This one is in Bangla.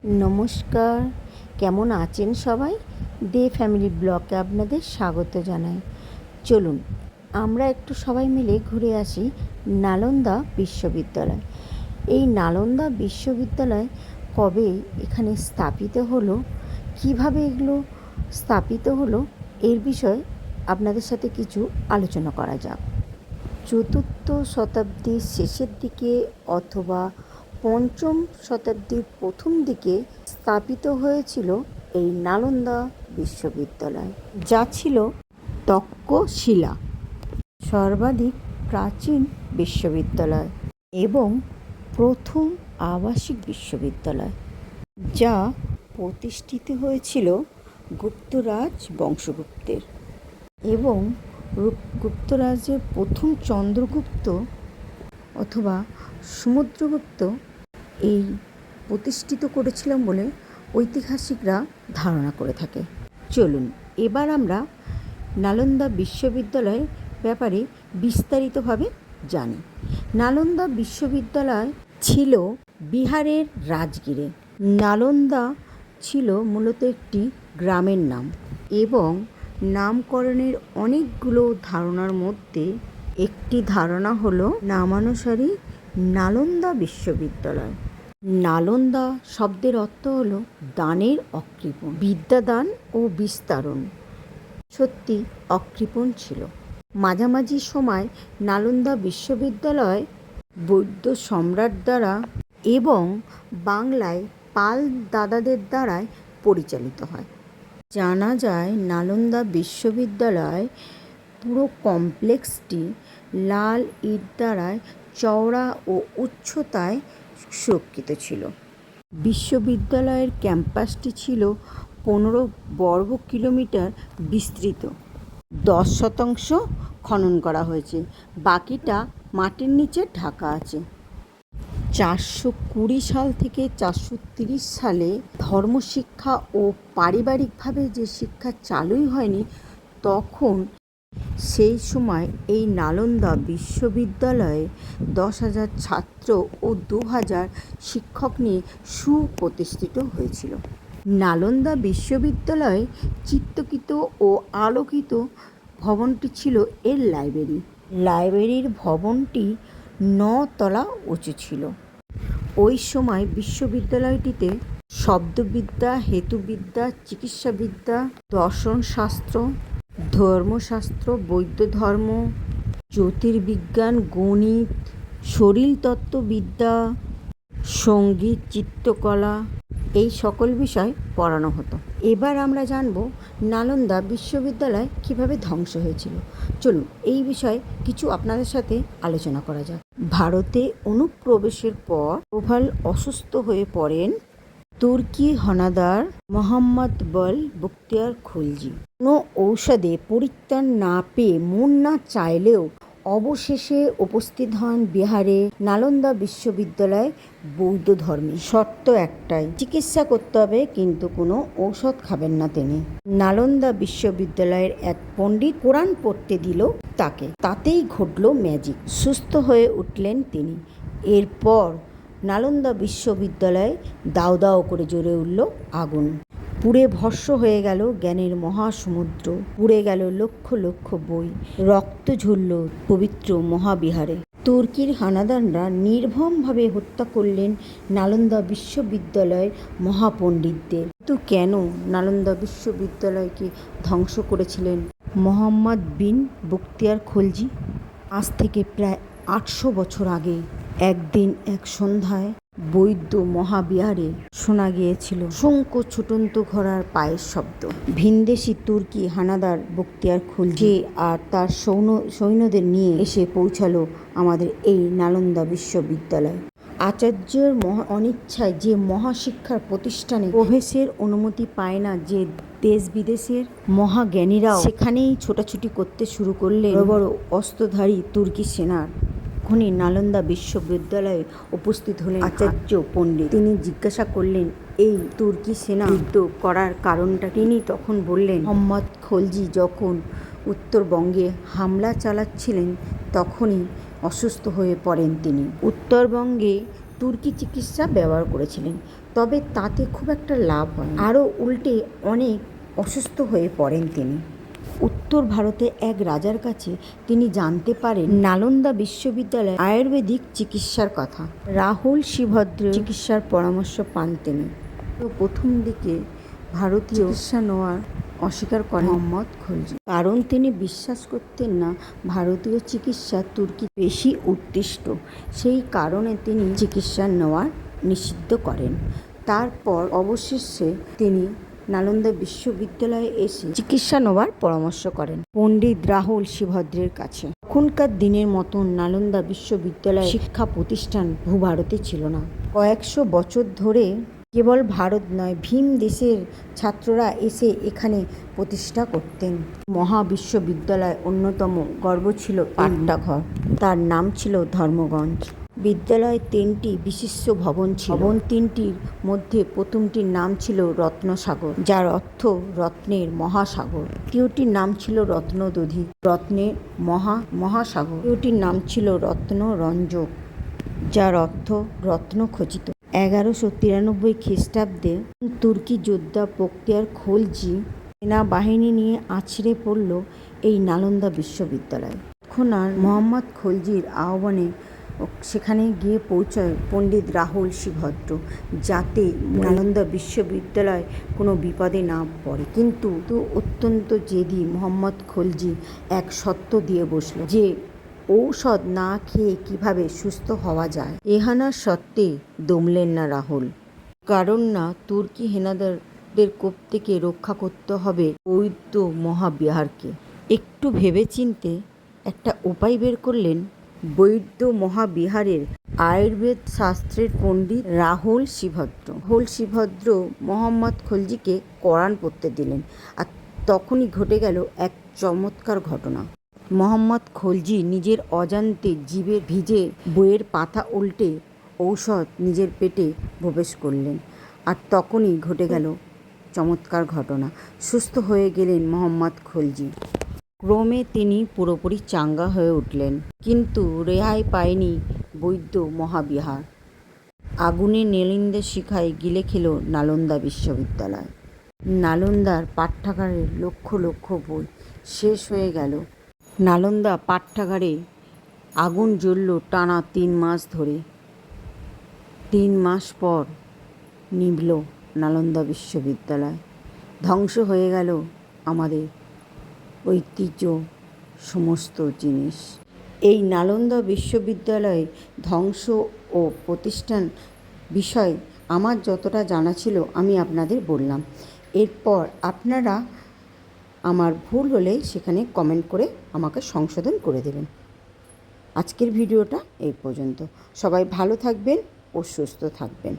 নমস্কার, কেমন আছেন সবাই? দে ফ্যামিলি ব্লগে আপনাদের স্বাগত জানাই। চলুন আমরা একটু সবাই মিলে ঘুরে আসি নালন্দা বিশ্ববিদ্যালয়। এই নালন্দা বিশ্ববিদ্যালয় কবে এখানে স্থাপিত হলো, কিভাবে এগুলো স্থাপিত হলো, এর বিষয়ে আপনাদের সাথে কিছু আলোচনা করা যাক। চতুর্থ শতাব্দীর শেষের দিকে অথবা পঞ্চম শতাব্দীর প্রথম দিকে স্থাপিত হয়েছিল এই নালন্দা বিশ্ববিদ্যালয়, যা ছিল তক্ষশিলা সর্বাধিক প্রাচীন বিশ্ববিদ্যালয় এবং প্রথম আবাসিক বিশ্ববিদ্যালয়, যা প্রতিষ্ঠিত হয়েছিল গুপ্তরাজ বংশগুপ্তের এবং গুপ্তরাজের প্রথম চন্দ্রগুপ্ত অথবা সমুদ্রগুপ্ত এই প্রতিষ্ঠিত করেছিলেন বলে ঐতিহাসিকরা ধারণা করে থাকে। চলুন এবার আমরা নালন্দা বিশ্ববিদ্যালয়ের ব্যাপারে বিস্তারিতভাবে জানি। নালন্দা বিশ্ববিদ্যালয় ছিল বিহারের রাজগীরে। নালন্দা ছিল মূলত একটি গ্রামের নাম এবং নামকরণের অনেকগুলো ধারণার মধ্যে একটি ধারণা হলো নামানুসারে নালন্দা বিশ্ববিদ্যালয়। নালন্দা শব্দের অর্থ হলো দানের অকৃপণ, বিদ্যাদান ও বিস্তারণ। সত্যি অকৃপণ ছিল। মাঝামাঝি সময় নালন্দা বিশ্ববিদ্যালয় বৌদ্ধ সম্রাট দ্বারা এবং বাংলায় পাল দাদাদের দ্বারাই পরিচালিত হয়। জানা যায় নালন্দা বিশ্ববিদ্যালয় পুরো কমপ্লেক্সটি লাল ইট দ্বারায় চওড়া ও উচ্চতায় সুরক্ষিত ছিল। বিশ্ববিদ্যালয়ের ক্যাম্পাসটি ছিল 15 বর্গ কিলোমিটার বিস্তৃত। 10% খনন করা হয়েছে, বাকিটা মাটির নিচে ঢাকা আছে। 420 সাল থেকে 430 সালে ধর্মশিক্ষা ও পারিবারিকভাবে যে শিক্ষা চালুই হয়নি, তখন সেই সময় এই নালন্দা বিশ্ববিদ্যালয়ে 10,000 ছাত্র ও 2,000 শিক্ষক নিয়ে সুপ্রতিষ্ঠিত হয়েছিল। নালন্দা বিশ্ববিদ্যালয়ে চিত্রকৃত ও আলোকিত ভবনটি ছিল এর লাইব্রেরি। লাইব্রেরির ভবনটি 9 তলা উঁচু ছিল। ওই সময় বিশ্ববিদ্যালয়টিতে শব্দবিদ্যা, হেতুবিদ্যা, চিকিৎসাবিদ্যা, দর্শনশাস্ত্র, ধর্মশাস্ত্র, বৌদ্ধ ধর্ম, জ্যোতির্বিজ্ঞান, গণিত, শরীরতত্ত্ববিদ্যা, সঙ্গীত, চিত্রকলা এই সকল বিষয় পড়ানো হতো। এবার আমরা জানব নালন্দা বিশ্ববিদ্যালয় কিভাবে ধ্বংস হয়েছিল। চলুন এই বিষয়ে কিছু আপনাদের সাথে আলোচনা করা যাক। ভারতে অনুপ্রবেশের পর প্রভাল অসুস্থ হয়ে পড়েন তুর্কি হানাদার মোহাম্মদ বল বখতিয়ার খলজি। কোনো ঔষধে পরিত্রাণ না পেয়ে মন না চাইলেও অবশেষে উপস্থিত হন বিহারে নালন্দা বিশ্ববিদ্যালয় বৌদ্ধ ধর্মে। শর্ত একটাই, চিকিৎসা করতে হবে, কিন্তু কোনো ঔষধ খাবেন না তিনি। নালন্দা বিশ্ববিদ্যালয়ের এক পণ্ডিত কোরআন পড়তে দিল তাকে, তাতেই ঘটল ম্যাজিক, সুস্থ হয়ে উঠলেন তিনি। এরপর নালন্দা বিশ্ববিদ্যালয়ে দাউ দাউ করে জ্বলে উঠল আগুন। পুড়ে ভস্ম হয়ে গেল জ্ঞানের মহাসমুদ্র, পুড়ে গেল লক্ষ লক্ষ বই, রক্ত ঝরল পবিত্র মহাবিহারে। তুর্কির হানাদাররা নির্মমভাবে হত্যা করলেন নালন্দা বিশ্ববিদ্যালয়ের মহাপণ্ডিতদের। কিন্তু কেন নালন্দা বিশ্ববিদ্যালয়কে ধ্বংস করেছিলেন মোহাম্মদ বিন বখতিয়ার খলজি? আজ থেকে প্রায় 800 বছর আগে একদিন এক সন্ধ্যায় বৌদ্ধ মহাবিহারে শোনা গিয়েছিল শঙ্খ ছুটন্ত ঘোড়ার পায়ের শব্দ। ভিনদেশি তুর্কি হানাদার বখতিয়ার খলজি আর তার সৈন্যদের নিয়ে এসে পৌঁছালো আমাদের এই নালন্দা বিশ্ববিদ্যালয়। আচার্যের অনিচ্ছায় যে মহাশিক্ষার প্রতিষ্ঠানে প্রবেশের অনুমতি পায় না, যে দেশ বিদেশের মহাজ্ঞানীরাও সেখানেই ছোটাছুটি করতে শুরু করলেন বড় বড় অস্ত্রধারী তুর্কি সেনার। তখনই নালন্দা বিশ্ববিদ্যালয়ে উপস্থিত হলেন আচার্য পণ্ডিত। তিনি জিজ্ঞাসা করলেন এই তুর্কি সেনা যুদ্ধ করার কারণটা। তিনি তখন বললেন, মোহাম্মদ খলজি যখন উত্তরবঙ্গে হামলা চালাচ্ছিলেন তখনই অসুস্থ হয়ে পড়েন তিনি। উত্তরবঙ্গে তুর্কি চিকিৎসা ব্যবহার করেছিলেন। তবে তাতে খুব একটা লাভ হয়, আরও উল্টে অনেক অসুস্থ হয়ে পড়েন তিনি। উত্তর ভারতে এক রাজার কাছে তিনি জানতে পারেন নালন্দা বিশ্ববিদ্যালয়ে আয়ুর্বেদিক চিকিৎসার কথা। রাহুল শ্রীভদ্র চিকিৎসার পরামর্শ পান তিনি। তো প্রথম দিকে ভারতীয় চিকিৎসা নেওয়ার অস্বীকার করেন মোহাম্মদ খলজি, কারণ তিনি বিশ্বাস করতেন না ভারতীয় চিকিৎসা তুর্কি বেশি উৎকৃষ্ট। সেই কারণে তিনি চিকিৎসা নেওয়ার নিষিদ্ধ করেন। তারপর অবশেষে তিনি নালন্দা বিশ্ববিদ্যালয়ে এসে চিকিৎসা নেওয়ার পরামর্শ করেন পণ্ডিত রাহুল শ্রীভদ্রের কাছে। তখনকার দিনের মতন নালন্দা বিশ্ববিদ্যালয় শিক্ষা প্রতিষ্ঠান ভূভারতে ছিল না। কয়েকশো বছর ধরে কেবল ভারত নয়, ভিন দেশের ছাত্ররা এসে এখানে প্রতিষ্ঠা করতেন। মহাবিশ্ববিদ্যালয় অন্যতম গর্ব ছিল পাট্টাঘর, তার নাম ছিল ধর্মগঞ্জ। বিদ্যালয়ে 3টি বিশিষ্ট ভবন ছিল। ভবন 3টির মধ্যে প্রথমটির নাম ছিল রত্নসাগর, যার অর্থ রত্নের মহাসাগর। দ্বিতীয়টির নাম ছিল রত্নদধি, রত্নের মহাসাগর। তৃতীয়টির নাম ছিল রত্নরঞ্জক, যার অর্থ রত্ন খচিত। 1193 খ্রিস্টাব্দে তুর্কি যোদ্ধা বখতিয়ার খলজি সেনাবাহিনী নিয়ে আছড়ে পড়ল এই নালন্দা বিশ্ববিদ্যালয়। তৎক্ষণাৎ মোহাম্মদ খলজির আহ্বানে সেখানে গিয়ে পৌঁছায় পণ্ডিত রাহুল শ্রীভদ্র, যাতে নালন্দা বিশ্ববিদ্যালয় কোনো বিপদে না পড়ে। কিন্তু অত্যন্ত জেদি মোহাম্মদ খলজি এক শর্ত দিয়ে বসল যে ঔষধ না খেয়ে কিভাবে সুস্থ হওয়া যায়। এহানার সত্ত্বে দমলেন না রাহুল, কারণ না তুর্কি হেনাদারদের কোপ থেকে রক্ষা করতে হবে বৌদ্ধ মহাবিহারকে। একটু ভেবেচিন্তে একটা উপায় বের করলেন বৌদ্ধ মহাবিহারের আয়ুর্বেদ শাস্ত্রের পণ্ডিত রাহুল শ্রীভদ্র মোহাম্মদ খলজিকে কোরআন পড়তে দিলেন। আর তখনই ঘটে গেল এক চমৎকার ঘটনা। মোহাম্মদ খলজি নিজের অজান্তে জিভের ভিজে বইয়ের পাতা উল্টে ঔষধ নিজের পেটে প্রবেশ করলেন। আর তখনই ঘটে গেল চমৎকার ঘটনা। সুস্থ হয়ে গেলেন মোহাম্মদ খলজি। ক্রমে তিনি পুরোপুরি চাঙ্গা হয়ে উঠলেন। কিন্তু রেহাই পায়নি বৌদ্ধ মহাবিহার। আগুনে নেলিন্দের শিখায় গিলে খেল নালন্দা বিশ্ববিদ্যালয়। নালন্দার পাঠ্যাগারের লক্ষ লক্ষ বই শেষ হয়ে গেল। নালন্দা পাঠ্যাগারে আগুন জ্বলল টানা 3 মাস ধরে। 3 মাস পর নিভল নালন্দা বিশ্ববিদ্যালয়। ধ্বংস হয়ে গেল আমাদের ঐতিহ্য সমস্ত জিনিস। এই নালন্দা বিশ্ববিদ্যালয়ে ধ্বংস ও প্রতিষ্ঠান বিষয় আমার যতটা জানা ছিল আমি আপনাদের বললাম। এরপর আপনারা আমার ভুল হলে সেখানে কমেন্ট করে আমাকে সংশোধন করে দেবেন। আজকের ভিডিওটা এই পর্যন্ত। সবাই ভালো থাকবেন ও সুস্থ থাকবেন।